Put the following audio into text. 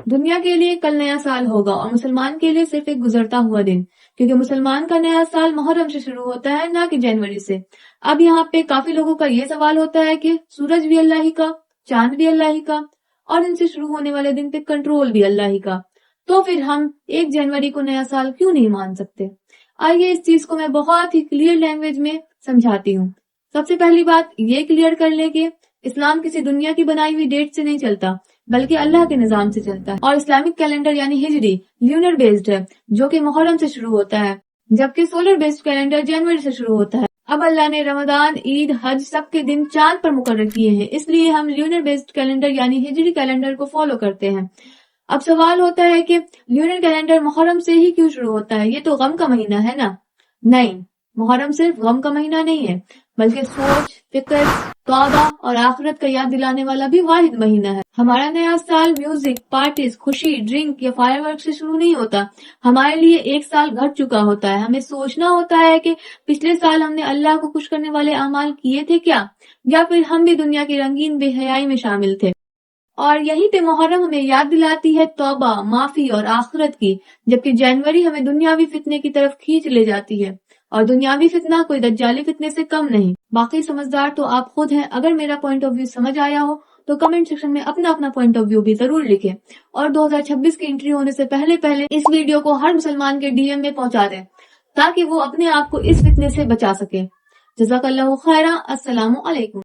دنیا کے لیے کل نیا سال ہوگا اور مسلمان کے لیے صرف ایک گزرتا ہوا دن، کیونکہ مسلمان کا نیا سال محرم سے شروع ہوتا ہے، نہ کہ جنوری سے۔ اب یہاں پہ کافی لوگوں کا یہ سوال ہوتا ہے کہ سورج بھی اللہ ہی کا، چاند بھی اللہ ہی کا، اور ان سے شروع ہونے والے دن پہ کنٹرول بھی اللہ ہی کا، تو پھر ہم 1 جنوری کو نیا سال کیوں نہیں مان سکتے؟ آئیے اس چیز کو میں بہت ہی کلیئر لینگویج میں سمجھاتی ہوں۔ سب سے پہلی بات یہ کلیئر کر لیں کہ اسلام کسی دنیا کی بنائی ہوئی ڈیٹ سے نہیں چلتا، بلکہ اللہ کے نظام سے چلتا ہے، اور اسلامک کیلنڈر یعنی ہجری لیونر بیسڈ ہے، جو کہ محرم سے شروع ہوتا ہے، جبکہ سولر بیسڈ کیلنڈر جنوری سے شروع ہوتا ہے۔ اب اللہ نے رمضان، عید، حج سب کے دن چاند پر مقرر کیے ہیں، اس لیے ہم لیونر بیسڈ کیلنڈر یعنی ہجری کیلنڈر کو فالو کرتے ہیں۔ اب سوال ہوتا ہے کہ لیونر کیلنڈر محرم سے ہی کیوں شروع ہوتا ہے؟ یہ تو غم کا مہینہ ہے نا؟ نہیں، محرم صرف غم کا مہینہ نہیں ہے، بلکہ سوچ، فکر، توبہ اور آخرت کا یاد دلانے والا بھی واحد مہینہ ہے۔ ہمارا نیا سال میوزک، پارٹیز، خوشی، ڈرنک یا فائر ورک سے شروع نہیں ہوتا، ہمارے لیے ایک سال گھٹ چکا ہوتا ہے۔ ہمیں سوچنا ہوتا ہے کہ پچھلے سال ہم نے اللہ کو خوش کرنے والے اعمال کیے تھے کیا، یا پھر ہم بھی دنیا کی رنگین بے حیائی میں شامل تھے۔ اور یہیں پہ محرم ہمیں یاد دلاتی ہے توبہ، معافی اور آخرت کی، جبکہ جنوری ہمیں دنیاوی فتنے کی طرف کھینچ لے جاتی ہے، اور دنیاوی فتنہ کوئی دجالی فتنے سے کم نہیں۔ باقی سمجھدار تو آپ خود ہیں۔ اگر میرا پوائنٹ آف ویو سمجھ آیا ہو تو کمنٹ سیکشن میں اپنا پوائنٹ آف ویو بھی ضرور لکھیں، اور 2026 کی انٹری ہونے سے پہلے اس ویڈیو کو ہر مسلمان کے ڈی ایم میں پہنچا دیں، تاکہ وہ اپنے آپ کو اس فتنے سے بچا سکے۔ جزاک اللہ خیرہ۔ السلام علیکم۔